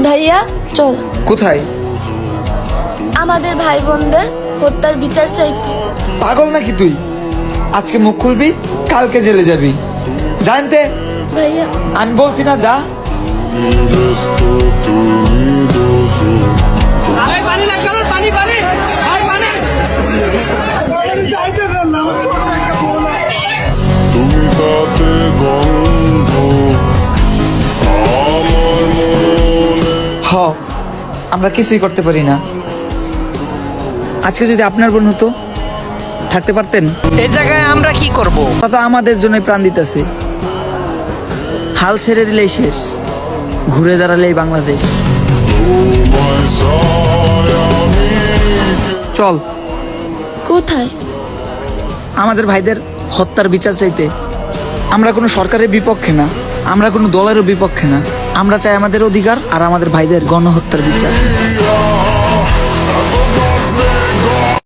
ভাইয়া চল কোথায়? আমাদের ভাই বোনদের হত্যার বিচার চাইতে। পাগল নাকি তুই? আজকে মুখ খুলবি, কালকে জেলে যাবি। জানতে ভাইয়া আমি বলছি না যা। পানি লাগবে আমার, পানি পানি ভাই পানি। তুমি তাতে গন্ধ আমার মনে। হ, আমরা কিছুই করতে পারি না। আজকে যদি আপনার বোন হতো, থাকতে পারতেন? এই জায়গায় আমরা কি করব? ওরা তো আমাদের জন্যই প্রাণ দিতেছে। হাল ছেড়ে দিলেই শেষ, ঘুরে দাঁড়ালেই বাংলাদেশ। তোমায় চাই আমি। চল কোথায়? আমাদের ভাইদের হত্যার বিচার চাইতে। আমরা কোনো সরকারের বিপক্ষে না, আমরা কোনো দলেরও বিপক্ষে না। আমরা চাই আমাদের অধিকার আর আমাদের ভাইদের গণহত্যার বিচার।